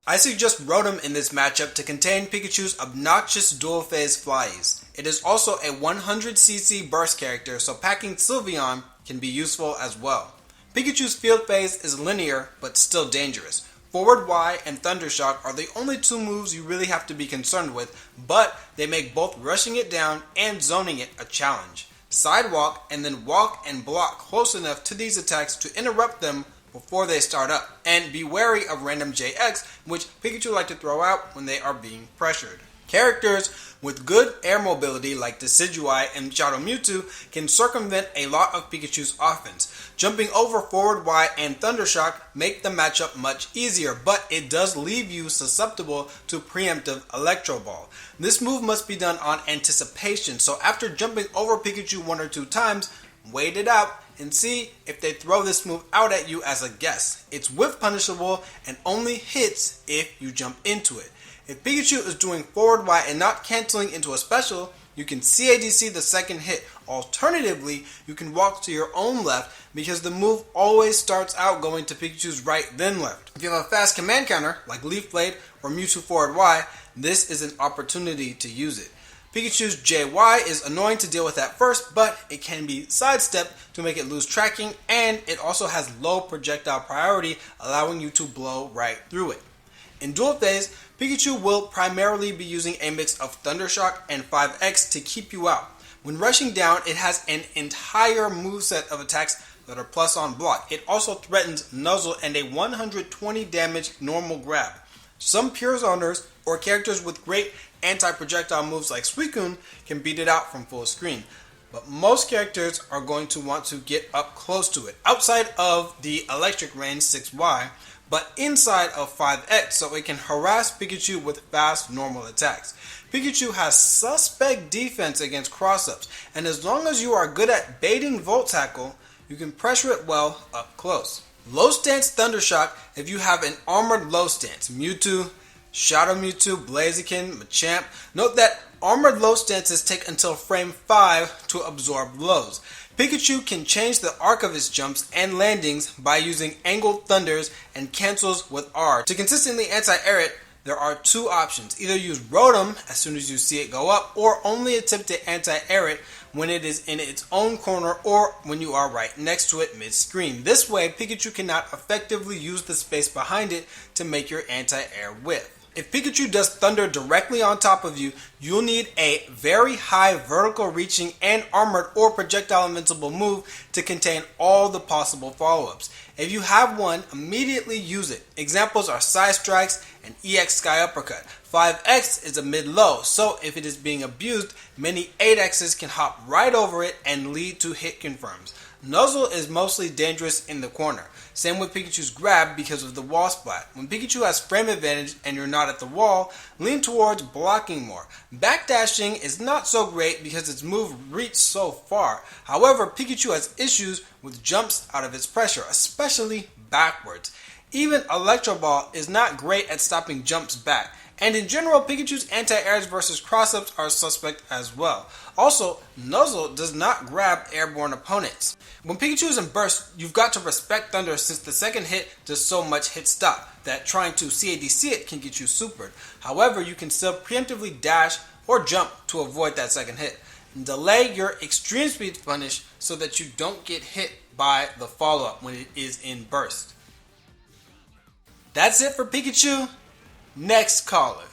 I suggest Rotom in this matchup to contain Pikachu's obnoxious dual phase Flyes. It is also a 100cc burst character, so packing Sylveon can be useful as well. Pikachu's field phase is linear, but still dangerous. Forward Y and Thundershock are the only two moves you really have to be concerned with, but they make both rushing it down and zoning it a challenge. Sidewalk and then walk and block close enough to these attacks to interrupt them before they start up, and be wary of random JX, which Pikachu like to throw out when they are being pressured. Characters with good air mobility like Decidueye and Shadow Mewtwo can circumvent a lot of Pikachu's offense. Jumping over Forward Y and Thundershock make the matchup much easier, but it does leave you susceptible to preemptive Electro Ball. This move must be done on anticipation, so after jumping over Pikachu one or two times, wait it out and see if they throw this move out at you as a guess. It's whiff punishable and only hits if you jump into it. If Pikachu is doing Forward Y and not canceling into a special, you can CADC the second hit. Alternatively, you can walk to your own left because the move always starts out going to Pikachu's right then left. If you have a fast command counter like Leaf Blade or Mewtwo Forward Y, this is an opportunity to use it. Pikachu's JY is annoying to deal with at first, but it can be sidestepped to make it lose tracking, and it also has low projectile priority, allowing you to blow right through it. In dual phase, Pikachu will primarily be using a mix of Thundershock and 5X to keep you out. When rushing down, it has an entire moveset of attacks that are plus on block. It also threatens Nuzzle and a 120 damage normal grab. Some Pure Zoners or characters with great anti-projectile moves like Suicune can beat it out from full screen. But most characters are going to want to get up close to it, outside of the electric range 6Y, but inside of 5X, so it can harass Pikachu with fast normal attacks. Pikachu has suspect defense against cross-ups, and as long as you are good at baiting Volt Tackle, you can pressure it well up close. Low stance Thundershock if you have an armored low stance. Mewtwo, Shadow Mewtwo, Blaziken, Machamp. Note that armored low stances take until frame 5 to absorb blows. Pikachu can change the arc of his jumps and landings by using angled thunders and cancels with R. To consistently anti-air it, there are two options. Either use Rotom as soon as you see it go up, or only attempt to anti-air it when it is in its own corner or when you are right next to it mid-screen. This way, Pikachu cannot effectively use the space behind it to make your anti-air whiff. If Pikachu does Thunder directly on top of you, you'll need a very high vertical reaching and armored or projectile invincible move to contain all the possible follow-ups. If you have one, immediately use it. Examples are Side Strikes and EX Sky Uppercut. 5X is a mid-low, so if it is being abused, many 8Xs can hop right over it and lead to hit confirms. Nuzzle is mostly dangerous in the corner. Same with Pikachu's grab because of the wall splat. When Pikachu has frame advantage and you're not at the wall, lean towards blocking more. Backdashing is not so great because its move reaches so far. However, Pikachu has issues with jumps out of its pressure, especially backwards. Even Electro Ball is not great at stopping jumps back. And in general, Pikachu's anti-airs versus cross-ups are suspect as well. Also, Nuzzle does not grab airborne opponents. When Pikachu is in burst, you've got to respect Thunder since the second hit does so much hit stop that trying to CADC it can get you supered. However, you can still preemptively dash or jump to avoid that second hit. And delay your extreme speed punish so that you don't get hit by the follow-up when it is in burst. That's it for Pikachu. Next caller.